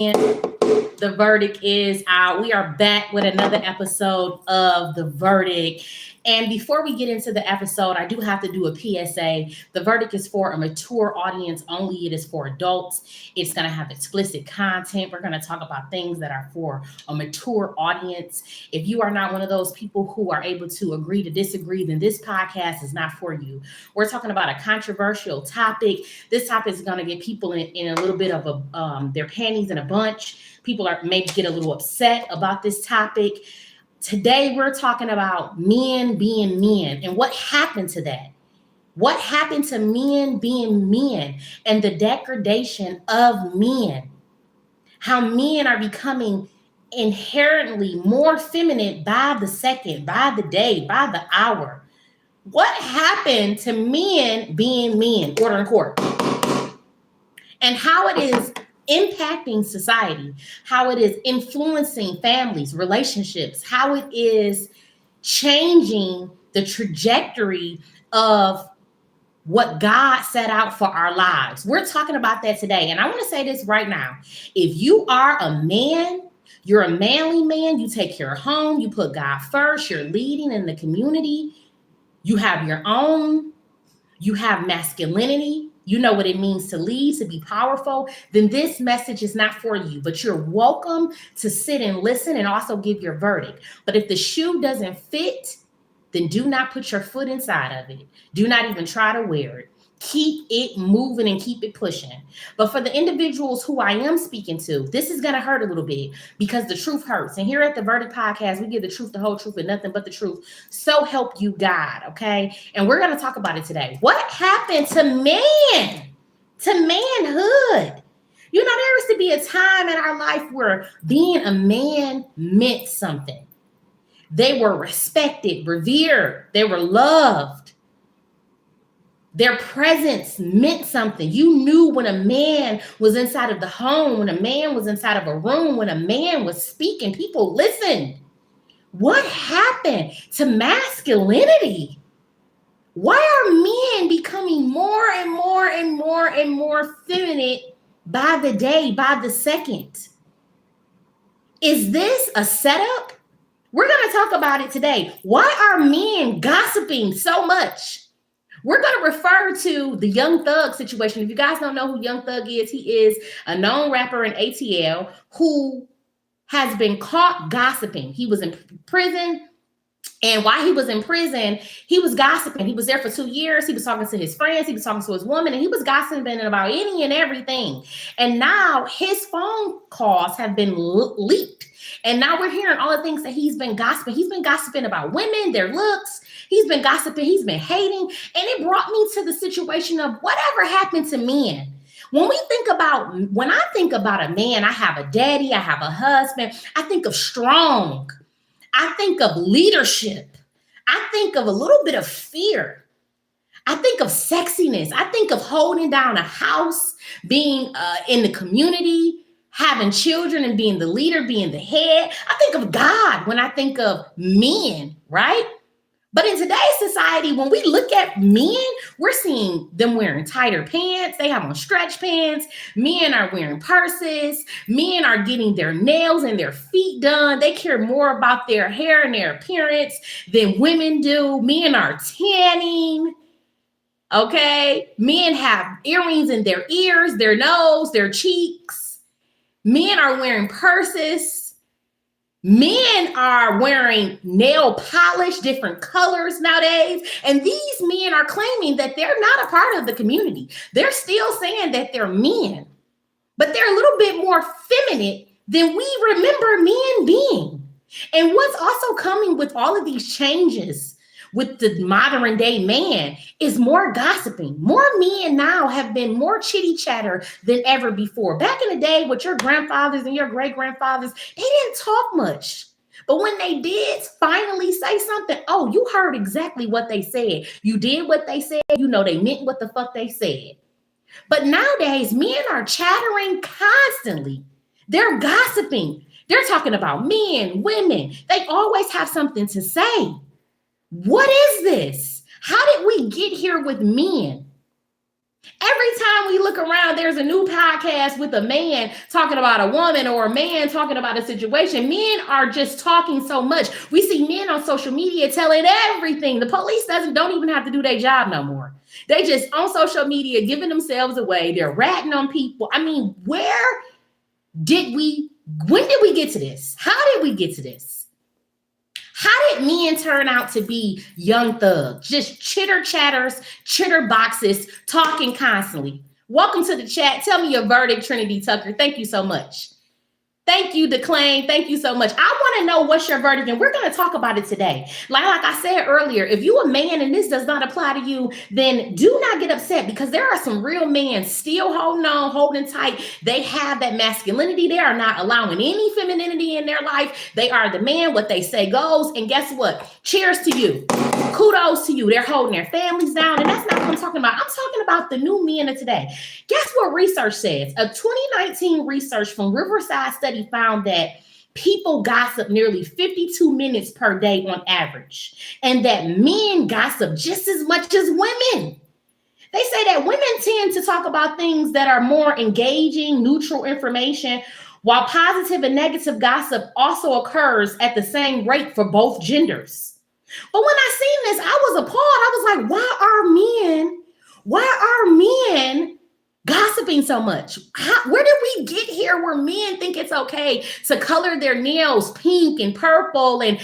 And the verdict is out. We are back with another episode of The Verdict. And before we get into the episode, I do have to do a PSA. The verdict is for a mature audience only. It is for adults. It's going to have explicit content. We're going to talk about things that are for a mature audience. If you are not one of those people who are able to agree to disagree, then this podcast is not for you. We're talking about a controversial topic. This topic is going to get people in a little bit of their panties in a bunch. People are maybe get a little upset about this topic. Today, we're talking about men being men and what happened to that. What happened to men being men and the degradation of men. How men are becoming inherently more feminine by the second, by the day, by the hour. What happened to men being men, order in court? And how it is impacting society, how it is influencing families, relationships, how it is changing the trajectory of what God set out for our lives. We're talking about that today. And I want to say this right now. If you are a man, you're a manly man, you take care of home, you put God first, you're leading in the community, you have your own, you have masculinity, you know what it means to lead, to be powerful, then this message is not for you. But you're welcome to sit and listen and also give your verdict. But if the shoe doesn't fit, then do not put your foot inside of it. Do not even try to wear it. Keep it moving and keep it pushing. But for the individuals who I am speaking to, this is going to hurt a little bit because the truth hurts. And here at the Verdict Podcast, we give the truth, the whole truth, and nothing but the truth. So help you God, okay? And we're going to talk about it today. What happened to man, to manhood? You know, there used to be a time in our life where being a man meant something. They were respected, revered, they were loved. Their presence meant something. You knew when a man was inside of the home, when a man was inside of a room, when a man was speaking, people listened. What happened to masculinity? Why are men becoming more and more and more and more feminine by the day, by the second? Is this a setup? We're going to talk about it today. Why are men gossiping so much? We're going to refer to the Young Thug situation. If you guys don't know who Young Thug is, he is a known rapper in ATL who has been caught gossiping. He was in prison. And while he was in prison, he was gossiping. He was there for 2 years. He was talking to his friends. He was talking to his woman. And he was gossiping about any and everything. And now his phone calls have been leaked. And now we're hearing all the things that he's been gossiping. He's been gossiping about women, their looks. He's been gossiping. He's been hating. And it brought me to the situation of whatever happened to men. When I think about a man, I have a daddy, I have a husband. I think of strong. I think of leadership. I think of a little bit of fear. I think of sexiness. I think of holding down a house, being in the community, having children and being the leader, being the head. I think of God when I think of men, right? But in today's society, when we look at men, we're seeing them wearing tighter pants. They have on stretch pants. Men are wearing purses. Men are getting their nails and their feet done. They care more about their hair and their appearance than women do. Men are tanning. Okay. Men have earrings in their ears, their nose, their cheeks. Men are wearing purses. Men are wearing nail polish, different colors nowadays. And these men are claiming that they're not a part of the community. They're still saying that they're men, but they're a little bit more feminine than we remember men being. And what's also coming with all of these changes with the modern day man is more gossiping. More men now have been more chitty chatter than ever before. Back in the day with your grandfathers and your great grandfathers, they didn't talk much. But when they did finally say something, oh, you heard exactly what they said. You did what they said. You know, they meant what the fuck they said. But nowadays, men are chattering constantly. They're gossiping. They're talking about men, women. They always have something to say. What is this? How did we get here with men? Every time we look around, there's a new podcast with a man talking about a woman or a man talking about a situation. Men are just talking so much. We see men on social media telling everything. The police don't even have to do their job no more. They just on social media giving themselves away. They're ratting on people. I mean, when did we get to this? How did we get to this? How did men turn out to be young thugs? Just chitter chatters, chitter boxes, talking constantly. Welcome to the chat. Tell me your verdict, Trinity Tucker. Thank you so much. Thank you, DeClaim. Thank you so much. I want to know what's your verdict, and we're going to talk about it today. Like I said earlier, if you a man and this does not apply to you, then do not get upset, because there are some real men still holding on, holding tight. They have that masculinity. They are not allowing any femininity in their life. They are the man. What they say goes. And guess what? Cheers to you. Kudos to you. They're holding their families down. And that's not what I'm talking about. I'm talking about the new men of today. Guess what research says? A 2019 research from Riverside Study found that people gossip nearly 52 minutes per day on average, and that men gossip just as much as women. They say that women tend to talk about things that are more engaging, neutral information, while positive and negative gossip also occurs at the same rate for both genders. But when I seen this, I was appalled. I was like, why are men gossiping so much? Where did we get here where men think it's okay to color their nails pink and purple and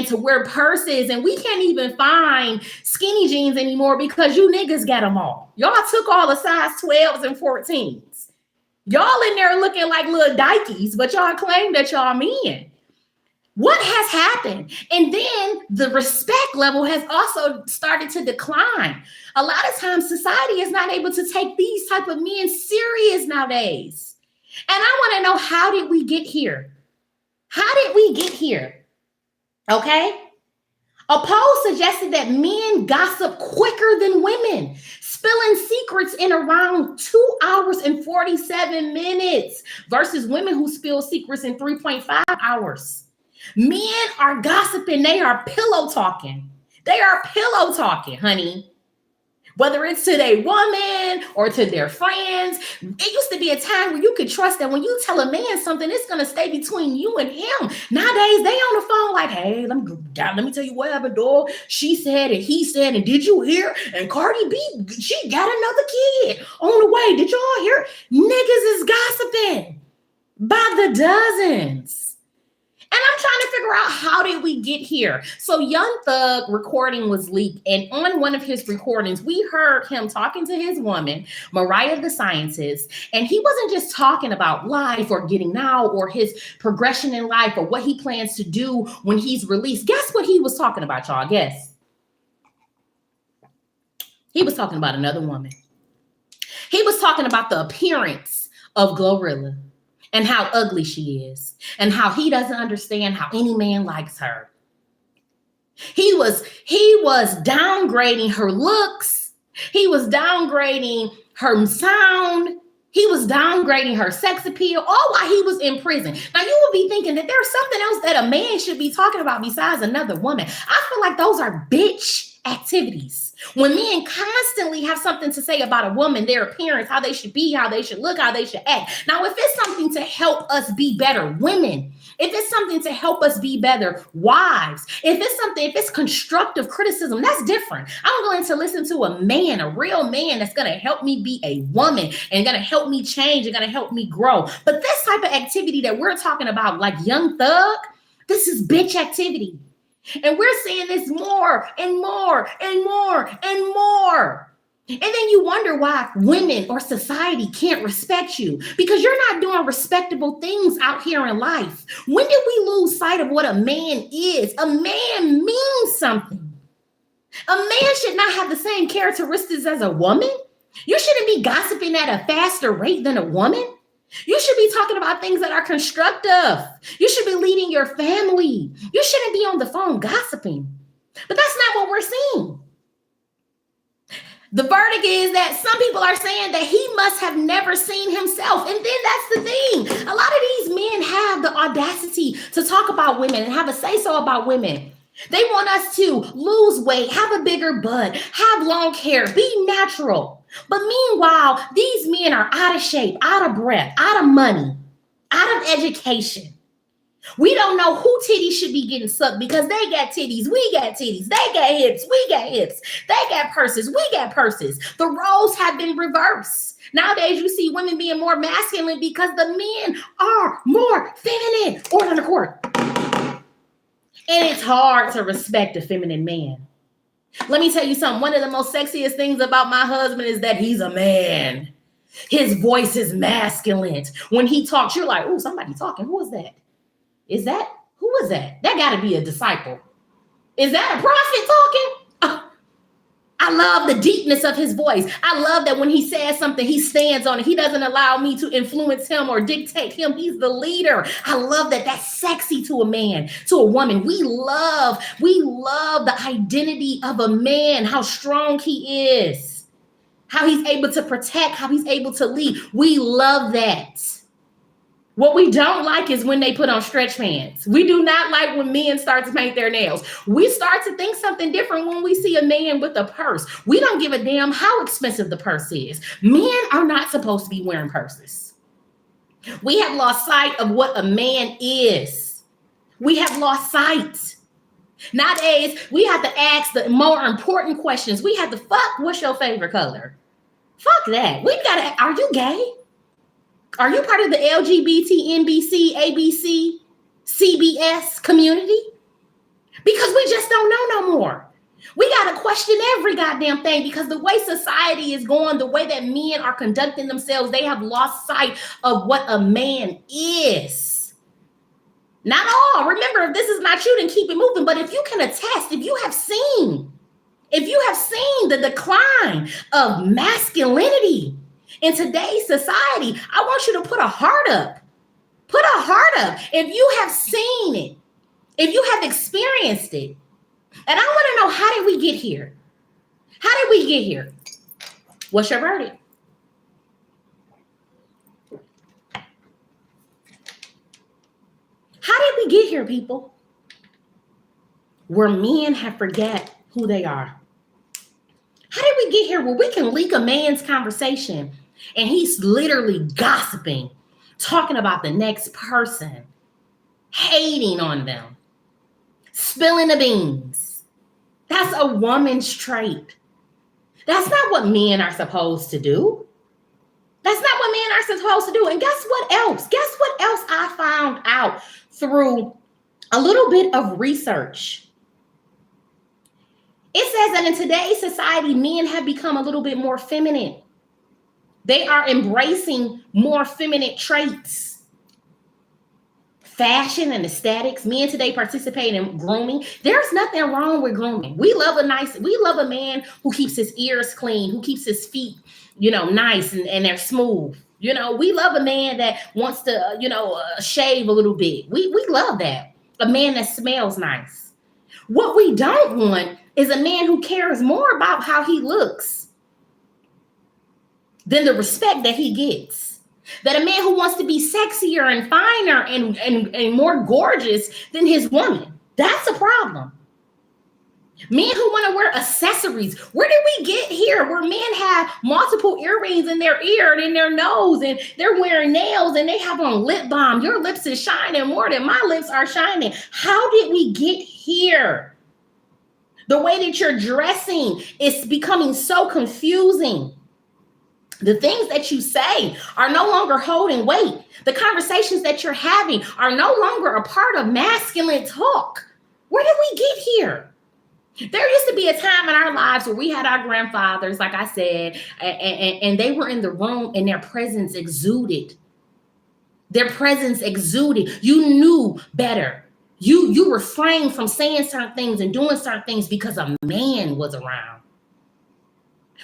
to wear purses, and we can't even find skinny jeans anymore because you niggas got them all. Y'all took all the size 12s and 14s. Y'all in there looking like little dykeys, but y'all claim that y'all men. What has happened? And then the respect level has also started to decline. A lot of times society is not able to take these type of men serious nowadays. And I want to know, how did we get here? How did we get here? Okay. A poll suggested that men gossip quicker than women, spilling secrets in around 2 hours and 47 minutes versus women who spill secrets in 3.5 hours. Men are gossiping. They are pillow talking. They are pillow talking, honey. Whether it's to their woman or to their friends. It used to be a time where you could trust that when you tell a man something, it's going to stay between you and him. Nowadays, they on the phone like, hey, let me tell you what happened, dog. She said and he said, and did you hear? And Cardi B, she got another kid on the way. Did y'all hear? Niggas is gossiping by the dozens. And I'm trying to figure out, how did we get here? So Young Thug recording was leaked. And on one of his recordings, we heard him talking to his woman, Mariah the Scientist. And he wasn't just talking about life or getting now or his progression in life or what he plans to do when he's released. Guess what he was talking about, y'all? Guess. He was talking about another woman. He was talking about the appearance of Glorilla. And how ugly she is, and how he doesn't understand how any man likes her. He was downgrading her looks. He was downgrading her sound. He was downgrading her sex appeal, all while he was in prison. Now, you will be thinking that there's something else that a man should be talking about besides another woman. I feel like those are bitch activities. When men constantly have something to say about a woman, their appearance, how they should be, how they should look, how they should act. Now, if it's something to help us be better women, if it's something to help us be better wives, if it's constructive criticism, that's different. I'm going to listen to a man, a real man that's going to help me be a woman and going to help me change and going to help me grow. But this type of activity that we're talking about, like Young Thug, this is bitch activity. And we're seeing this more and more and more and more. And then you wonder why women or society can't respect you, because you're not doing respectable things out here in life. When did we lose sight of what a man is? A man means something. A man should not have the same characteristics as a woman. You shouldn't be gossiping at a faster rate than a woman. You should be talking about things that are constructive. You should be leading your family. You shouldn't be on the phone gossiping. But that's not what we're seeing. The verdict is that some people are saying that he must have never seen himself. And then that's the thing. A lot of these men have the audacity to talk about women and have a say-so about women. They want us to lose weight, have a bigger butt, have long hair, be natural. But meanwhile, these men are out of shape, out of breath, out of money, out of education. We don't know who titties should be getting sucked because they got titties, we got titties, they got hips, we got hips, they got purses, we got purses. The roles have been reversed. Nowadays, you see women being more masculine because the men are more feminine. Order in the court. And it's hard to respect a feminine man. Let me tell you something. One of the most sexiest things about my husband is that he's a man. His voice is masculine. When he talks, you're like, oh, somebody talking. Who is that? Who is that? That got to be a disciple. Is that a prophet talking? I love the deepness of his voice. I love that when he says something, he stands on it. He doesn't allow me to influence him or dictate him. He's the leader. I love that. That's sexy to a man, to a woman. We love the identity of a man, how strong he is, how he's able to protect, how he's able to lead. We love that. What we don't like is when they put on stretch pants. We do not like when men start to paint their nails. We start to think something different when we see a man with a purse. We don't give a damn how expensive the purse is. Men are not supposed to be wearing purses. We have lost sight of what a man is. We have lost sight. Nowadays, we have to ask the more important questions. We have to what's your favorite color? Fuck that. We gotta, are you gay? Are you part of the LGBT, NBC, ABC, CBS community? Because we just don't know no more. We got to question every goddamn thing because the way society is going, the way that men are conducting themselves, they have lost sight of what a man is. Not all. Remember, if this is not you, then keep it moving. But if you can attest, if you have seen the decline of masculinity in today's society, I want you to put a heart up. Put a heart up. If you have seen it, if you have experienced it. And I want to know, how did we get here? How did we get here? What's your verdict? How did we get here, people? Where men have forget who they are. How did we get here where we can leak a man's conversation and he's literally gossiping, talking about the next person, hating on them, spilling the beans? That's a woman's trait. That's not what men are supposed to do. That's not what men are supposed to do. And guess what else? Guess what else I found out through a little bit of research? It says that in today's society, men have become a little bit more feminine. They are embracing more feminine traits. Fashion and aesthetics. Men today participate in grooming. There's nothing wrong with grooming. We love a man who keeps his ears clean, who keeps his feet, nice and they're smooth. We love a man that wants to, shave a little bit. We love that. A man that smells nice. What we don't want is a man who cares more about how he looks than the respect that he gets. That a man who wants to be sexier and finer and more gorgeous than his woman. That's a problem. Men who want to wear accessories. Where did we get here where men have multiple earrings in their ear and in their nose and they're wearing nails and they have on lip balm? Your lips is shining more than my lips are shining. How did we get here? The way that you're dressing is becoming so confusing. The things that you say are no longer holding weight. The conversations that you're having are no longer a part of masculine talk. Where did we get here? There used to be a time in our lives where we had our grandfathers, like I said, and they were in the room and their presence exuded. Their presence exuded. You knew better. You refrained from saying certain things and doing certain things because a man was around.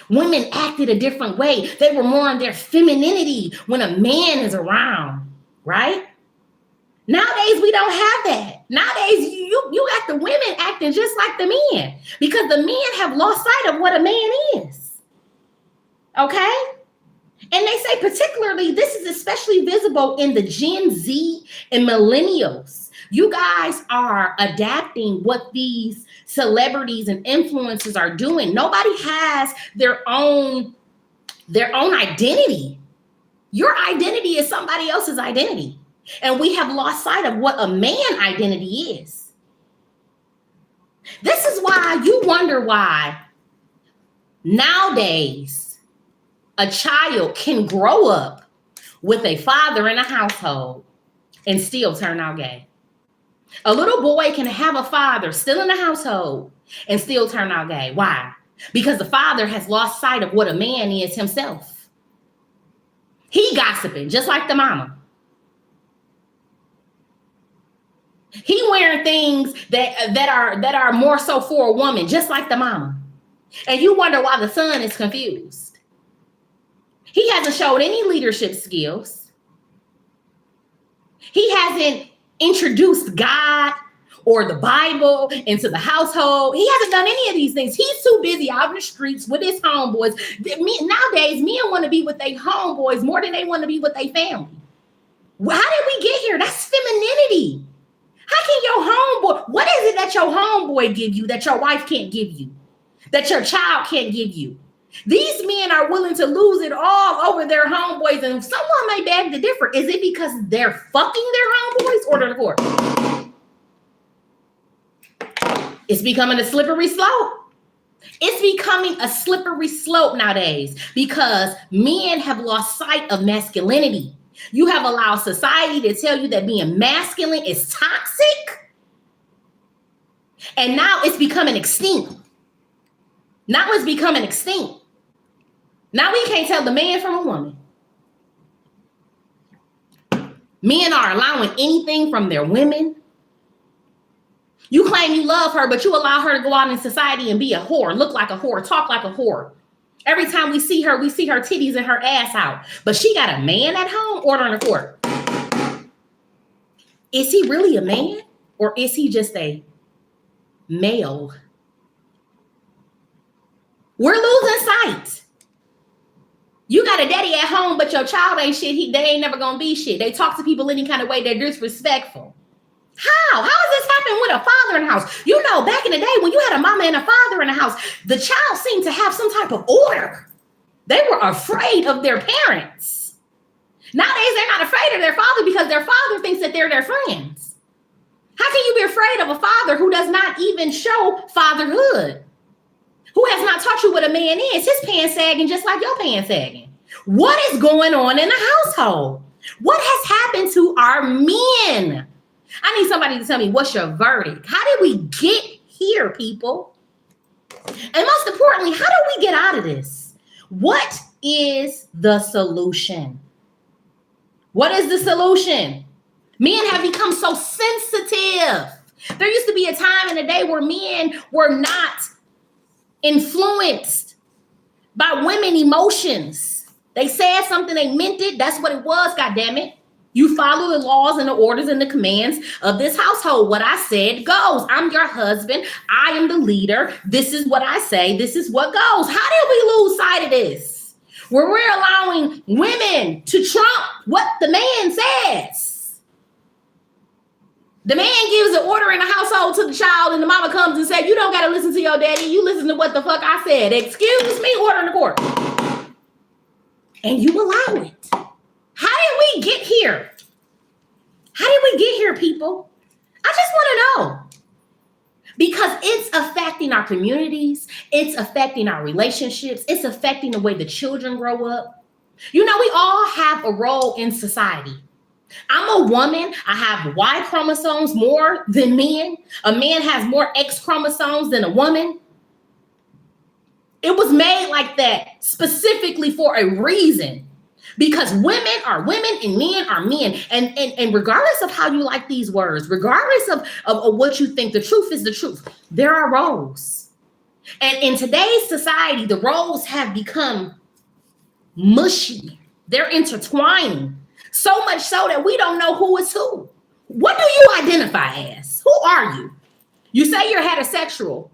Women acted a different way. They were more on their femininity when a man is around, right? Nowadays, we don't have that. Nowadays, you got the women acting just like the men because the men have lost sight of what a man is. Okay? And they say particularly, this is especially visible in the Gen Z and millennials. You guys are adapting what these celebrities and influencers are doing. Nobody has their own their own identity. Your identity is somebody else's identity. And we have lost sight of what a man identity is. This is why you wonder why nowadays a child can grow up with a father in a household and still turn out gay. A little boy can have a father still in the household and still turn out gay. Why? Because the father has lost sight of what a man is himself. He gossiping just like the mama. He wearing things that are more so for a woman, just like the mama. And you wonder why the son is confused. He hasn't showed any leadership skills. He hasn't introduced God or the Bible into the household. He hasn't done any of these things. He's too busy out in the streets with his homeboys. Nowadays, men want to be with their homeboys more than they want to be with their family. How did we get here? That's femininity. How can your homeboy, what is it that your homeboy give you that your wife can't give you, that your child can't give you? These men are willing to lose it all over their homeboys, and someone may beg to differ. Is it because they're fucking their homeboys or their divorce? It's becoming a slippery slope. It's becoming a slippery slope nowadays because men have lost sight of masculinity. You have allowed society to tell you that being masculine is toxic. And now it's becoming extinct. Now it's becoming extinct. Now we can't tell the man from a woman. Men are allowing anything from their women. You claim you love her, but you allow her to go out in society and be a whore, look like a whore, talk like a whore. Every time we see her titties and her ass out. But she got a man at home ordering a court. Is he really a man? Or is he just a male? We're losing sight. You got a daddy at home, but your child ain't shit. They ain't never gonna be shit. They talk to people any kind of way. They're disrespectful. How? How does this happen with a father in the house? You know, back in the day when you had a mama and a father in the house, the child seemed to have some type of order. They were afraid of their parents. Nowadays, they're not afraid of their father because their father thinks that they're their friends. How can you be afraid of a father who does not even show fatherhood? Who has not taught you what a man is? His pants sagging just like your pants sagging. What is going on in the household? What has happened to our men? I need somebody to tell me, what's your verdict? How did we get here, people? And most importantly, how do we get out of this? What is the solution? What is the solution? Men have become so sensitive. There used to be a time in the day where men were not influenced by women emotions. They said something, they meant it. That's what it was, goddammit. You follow the laws and the orders and the commands of this household. What I said goes. I'm your husband. I am the leader. This is what I say. This is what goes. How did we lose sight of this? Where we're allowing women to trump what the man says. The man gives an order in the household to the child, and the mama comes and says, you don't got to listen to your daddy. You listen to what the fuck I said. Excuse me, order in the court. And you allow it. How did we get here? How did we get here, people? I just want to know. Because it's affecting our communities. It's affecting our relationships. It's affecting the way the children grow up. You know, we all have a role in society. I'm a woman. I have Y chromosomes more than men. A man has more X chromosomes than a woman. It was made like that specifically for a reason. Because women are women and men are men. And regardless of how you like these words, regardless of what you think, the truth is the truth. There are roles. And in today's society, the roles have become mushy. They're intertwining. So much so that we don't know who is who. What do you identify as? Who are you? You say you're heterosexual,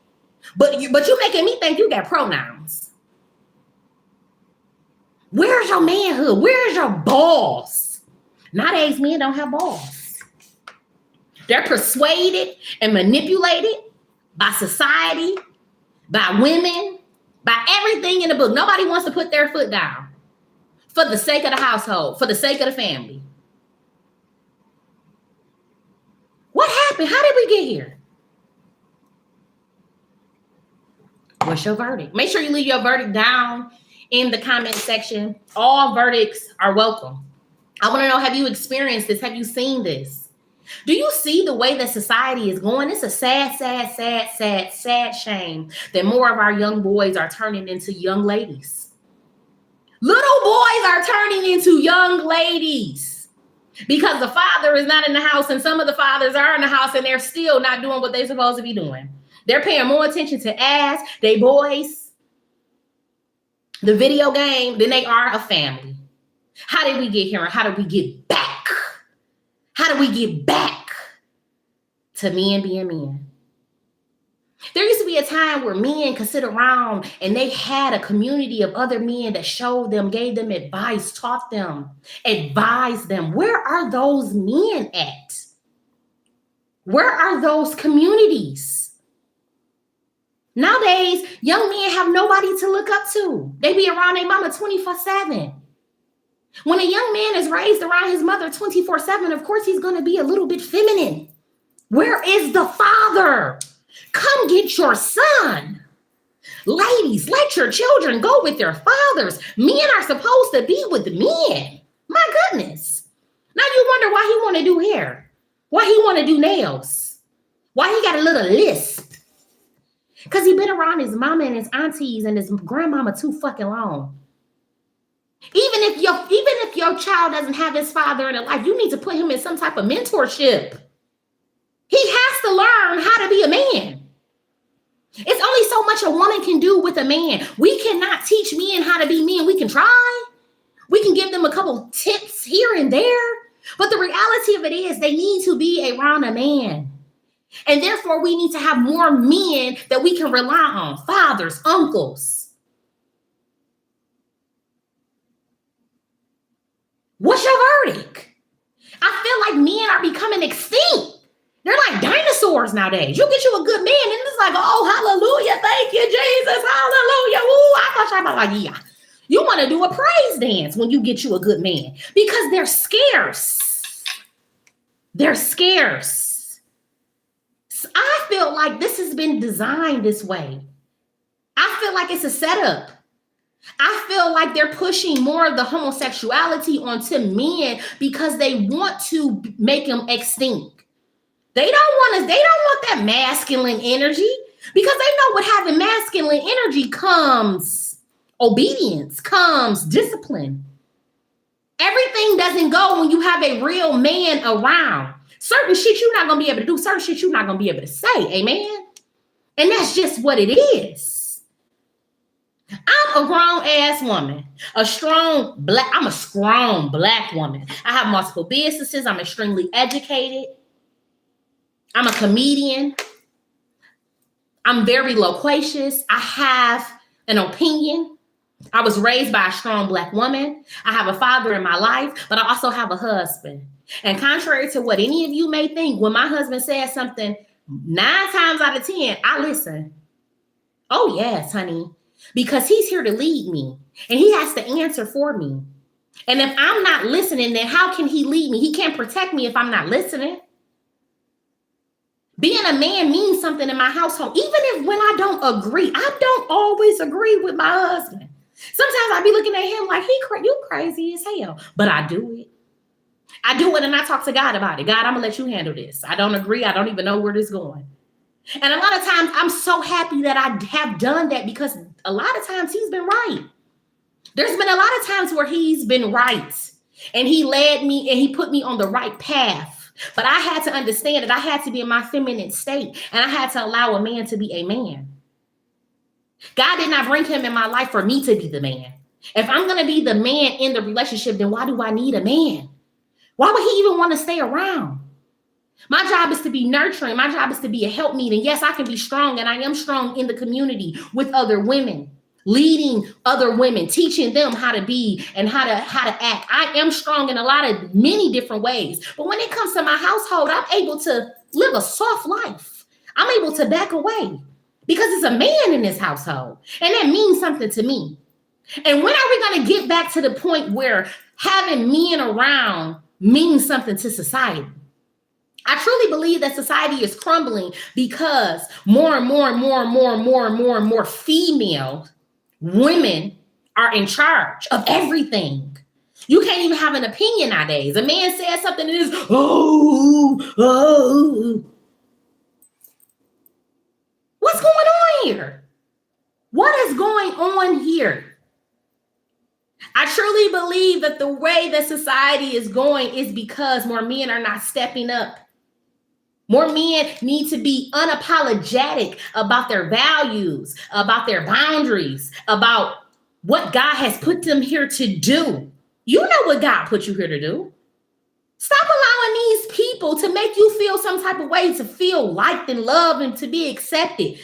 but you making me think you got pronouns. Where's your manhood? Where's your balls? Nowadays, men don't have balls. They're persuaded and manipulated by society, by women, by everything in the book. Nobody wants to put their foot down. for the sake of the household, for the sake of the family. What happened? How did we get here? What's your verdict? Make sure you leave your verdict down in the comment section. All verdicts are welcome. I want to know, have you experienced this? Have you seen this? Do you see the way that society is going? It's a sad shame that more of our young boys are turning into young ladies. Little boys are turning into young ladies because the father is not in the house, and some of the fathers are in the house and they're still not doing what they're supposed to be doing. They're paying more attention to ass, they boys, the video game, than they are a family. How did we get here, and how did we get back? How do we get back to men being men? There used to be a time where men could sit around and they had a community of other men that showed them, gave them advice, taught them, advised them. Where are those men at? Where are those communities? Nowadays, young men have nobody to look up to. They be around their mama 24/7. When a young man is raised around his mother 24/7, of course, he's going to be a little bit feminine. Where is the father? Come get your son. Ladies, let your children go with their fathers. Men are supposed to be with men. My goodness. Now you wonder why he want to do hair. Why he want to do nails. Why he got a little lisp. Because he been around his mama and his aunties and his grandmama too fucking long. Even if your child doesn't have his father in their life, you need to put him in some type of mentorship. He has to learn how to be a man. It's only so much a woman can do with a man. We cannot teach men how to be men. We can try. We can give them a couple tips here and there. But the reality of it is they need to be around a man. And therefore, we need to have more men that we can rely on. Fathers, uncles. What's your verdict? I feel like men are becoming extinct. They're like dinosaurs nowadays. You get you a good man and it's like, oh, hallelujah. Thank you, Jesus. Hallelujah. Ooh, I thought y'all about like, yeah. You want to do a praise dance when you get you a good man because they're scarce. They're scarce. I feel like this has been designed this way. I feel like it's a setup. I feel like they're pushing more of the homosexuality onto men because they want to make them extinct. They don't want that masculine energy because they know with having masculine energy comes obedience, comes discipline. Everything doesn't go when you have a real man around. Certain shit you're not going to be able to do, certain shit you're not going to be able to say, amen? And that's just what it is. I'm a grown-ass woman, I'm a strong black woman. I have multiple businesses, I'm extremely educated. I'm a comedian. I'm very loquacious. I have an opinion. I was raised by a strong black woman. I have a father in my life, but I also have a husband. And contrary to what any of you may think, when my husband says something, 9 times out of 10, I listen. Oh, yes, honey, because he's here to lead me and he has to answer for me. And if I'm not listening, then how can he lead me? He can't protect me if I'm not listening. Being a man means something in my household, even if when I don't agree. I don't always agree with my husband. Sometimes I be looking at him like, you crazy as hell. But I do it. I do it and I talk to God about it. God, I'm going to let you handle this. I don't agree. I don't even know where this is going. And a lot of times I'm so happy that I have done that because a lot of times he's been right. There's been a lot of times where he's been right and he led me and he put me on the right path. But I had to understand that I had to be in my feminine state and I had to allow a man to be a man. God did not bring him in my life for me to be the man. If I'm going to be the man in the relationship, then why do I need a man? Why would he even want to stay around? My job is to be nurturing. My job is to be a helpmeet. And yes, I can be strong and I am strong in the community with other women, leading other women, teaching them how to be and how to act. I am strong in many different ways. But when it comes to my household, I'm able to live a soft life. I'm able to back away because it's a man in this household. And that means something to me. And when are we going to get back to the point where having men around means something to society? I truly believe that society is crumbling because more and more female women are in charge of everything. You can't even have an opinion nowadays. A man says something and it is, oh. What's going on here? What is going on here? I truly believe that the way that society is going is because more men are not stepping up. More men need to be unapologetic about their values, about their boundaries, about what God has put them here to do. You know what God put you here to do. Stop allowing these people to make you feel some type of way, to feel liked and loved and to be accepted.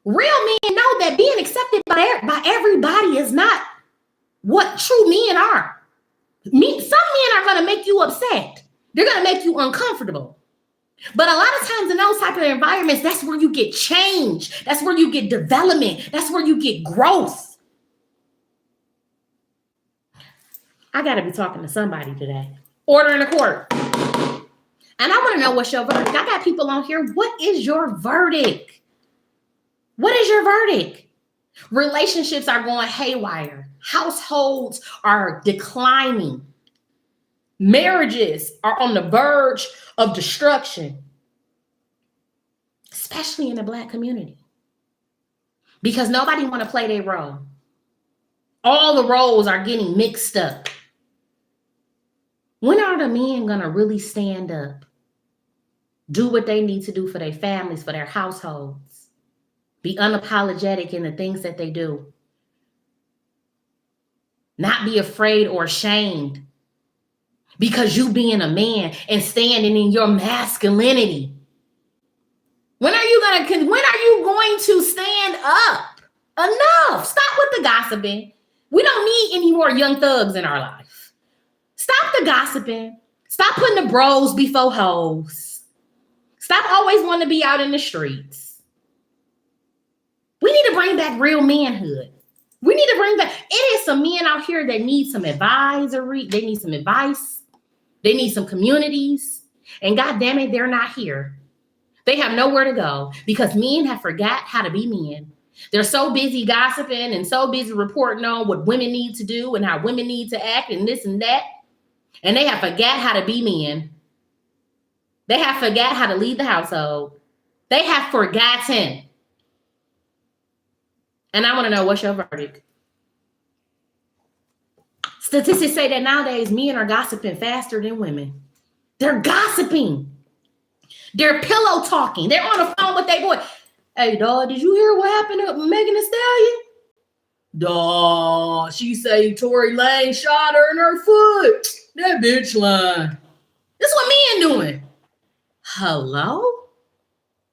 Real men know that being accepted by everybody is not what true men are. Some men are going to make you upset. They're going to make you uncomfortable. But a lot of times in those type of environments, that's where you get change. That's where you get development. That's where you get growth. I got to be talking to somebody today. Order in the court. And I want to know what's your verdict. I got people on here. What is your verdict? What is your verdict? Relationships are going haywire. Households are declining. Marriages are on the verge of destruction, especially in the Black community, because nobody want to play their role. All the roles are getting mixed up. When are the men going to really stand up, do what they need to do for their families, for their households, be unapologetic in the things that they do, not be afraid or ashamed because you being a man and standing in your masculinity? When are you going to stand up? Enough. Stop with the gossiping. We don't need any more young thugs in our life. Stop the gossiping. Stop putting the bros before hoes. Stop always wanting to be out in the streets. We need to bring back real manhood. We need to bring back, it is some men out here that need some advisory. They need some advice. They need some communities. And God damn it, they're not here. They have nowhere to go because men have forgot how to be men. They're so busy gossiping and so busy reporting on what women need to do and how women need to act and this and that. And they have forgot how to be men. They have forgot how to lead the household. They have forgotten. And I want to know, what's your verdict? Statistics say that nowadays men are gossiping faster than women. They're gossiping. They're pillow talking. They're on the phone with their boy. Hey, dog, did you hear what happened to Megan Thee Stallion? Dog, she say Tory Lane shot her in her foot. That bitch lying. This is what men doing. Hello?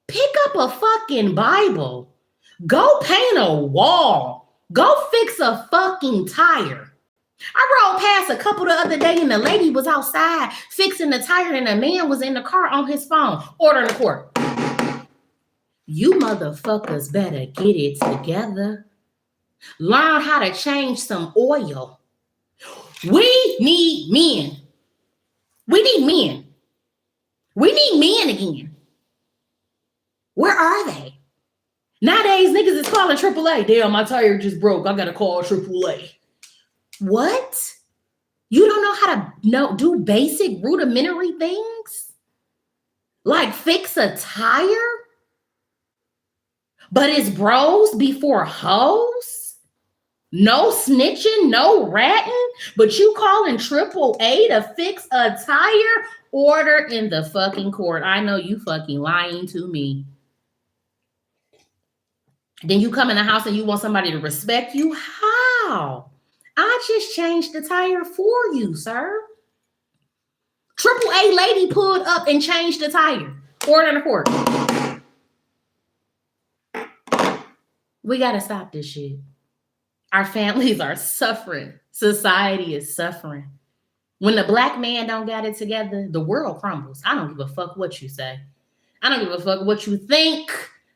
Pick up a fucking Bible. Go paint a wall. Go fix a fucking tire. I rode past a couple the other day and the lady was outside fixing the tire and the man was in the car on his phone. Order in the court. You motherfuckers better get it together. Learn how to change some oil. We need men. We need men. We need men again. Where are they? Nowadays, niggas is calling AAA. Damn, my tire just broke. I gotta call AAA. What? You don't know how to do basic rudimentary things? Like fix a tire? But it's bros before hoes? No snitching, no ratting, but you calling AAA to fix a tire? Order in the fucking court. I know you fucking lying to me. Then you come in the house and you want somebody to respect you? How? I just changed the tire for you, sir. AAA lady pulled up and changed the tire. Order in the court. We got to stop this shit. Our families are suffering. Society is suffering. When the Black man don't got it together, the world crumbles. I don't give a fuck what you say. I don't give a fuck what you think.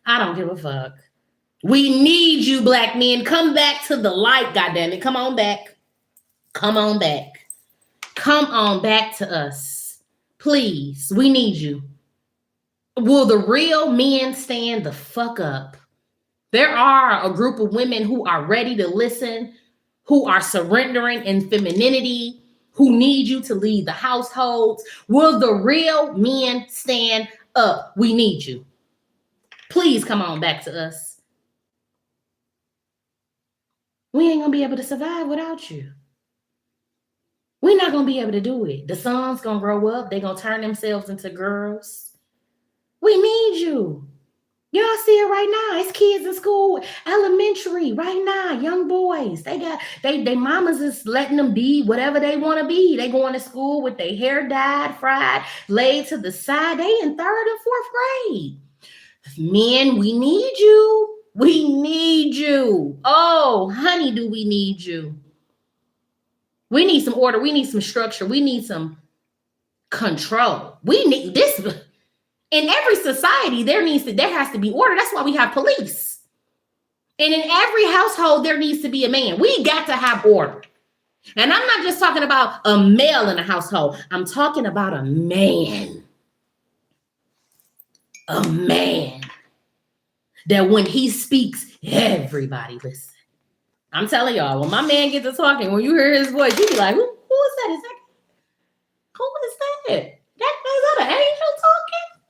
I don't give a fuck. We need you, black men. Come back to the light, goddammit. Come on back. Come on back. Come on back to us. Please, we need you. Will the real men stand the fuck up? There are a group of women who are ready to listen, who are surrendering in femininity, who need you to lead the households. Will the real men stand up? We need you. Please come on back to us. We ain't gonna be able to survive without you. We're not gonna be able to do it. The sons gonna grow up, they gonna turn themselves into girls. We need you. Y'all see it right now. It's kids in school, elementary, right now, young boys. They mamas is letting them be whatever they want to be. They going to school with their hair dyed, fried, laid to the side. They in 3rd and 4th grade. Men, we need you. We need you. Oh, honey, do we need you? We need some order. We need some structure. We need some control. We need this. In every society, there has to be order. That's why we have police. And in every household, there needs to be a man. We got to have order. And I'm not just talking about a male in a household. I'm talking about a man. A man. That when he speaks, everybody listen. I'm telling y'all, when my man gets to talking, when you hear his voice, you be like, who is that? Is that an angel talking?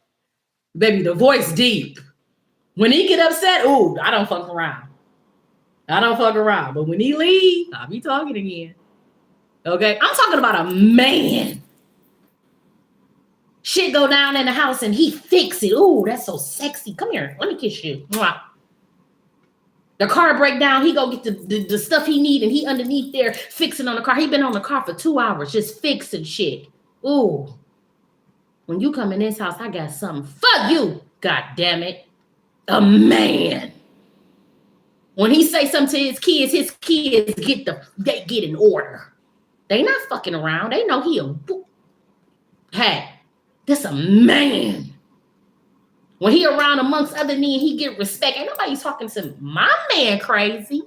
Baby, the voice deep. When he get upset, ooh, I don't fuck around. But when he leave, I'll be talking again. Okay? I'm talking about a man. Shit go down in the house and he fix it. Ooh, that's so sexy. Come here. Let me kiss you. Mwah. The car break down. He go get the stuff he need and he underneath there fixing on the car. He been on the car for 2 hours just fixing shit. Ooh. When you come in this house, I got something for you. God damn it. A man. When he say something to his kids get in order. They not fucking around. They know hey, this a man. When he around amongst other men, he get respect. Ain't nobody talking to my man crazy.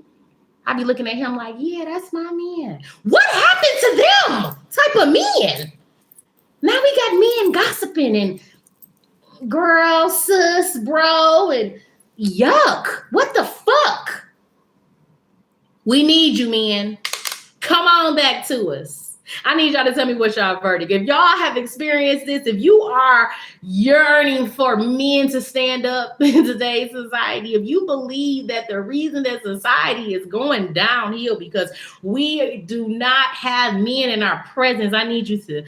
I be looking at him like, yeah, that's my man. What happened to them type of men? Now we got men gossiping and girl, sis, bro, and yuck. What the fuck? We need you, man. Come on back to us. I need y'all to tell me what's y'all verdict. If y'all have experienced this, if you are yearning for men to stand up in today's society, if you believe that the reason that society is going downhill because we do not have men in our presence, I need you to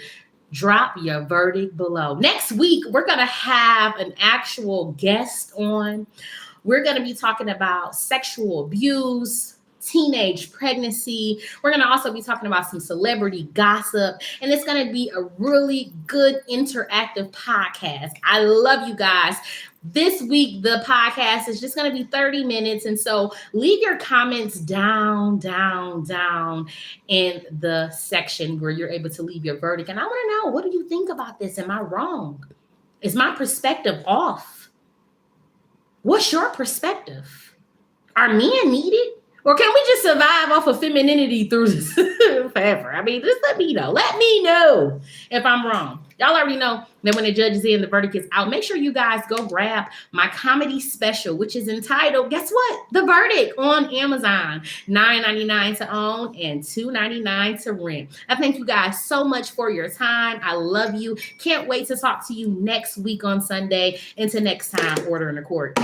drop your verdict below. Next week, we're going to have an actual guest on. We're going to be talking about sexual abuse, teenage pregnancy. We're going to also be talking about some celebrity gossip, and it's going to be a really good interactive podcast. I love you guys. This week, the podcast is just going to be 30 minutes. And so leave your comments down in the section where you're able to leave your verdict. And I want to know, what do you think about this? Am I wrong? Is my perspective off? What's your perspective? Are men needed? Or can we just survive off of femininity through this forever? I mean, just let me know. Let me know if I'm wrong. Y'all already know that when the judge is in, the verdict is out. Make sure you guys go grab my comedy special, which is entitled, guess what? The Verdict on Amazon. $9.99 to own and $2.99 to rent. I thank you guys so much for your time. I love you. Can't wait to talk to you next week on Sunday. Until next time, order in the court.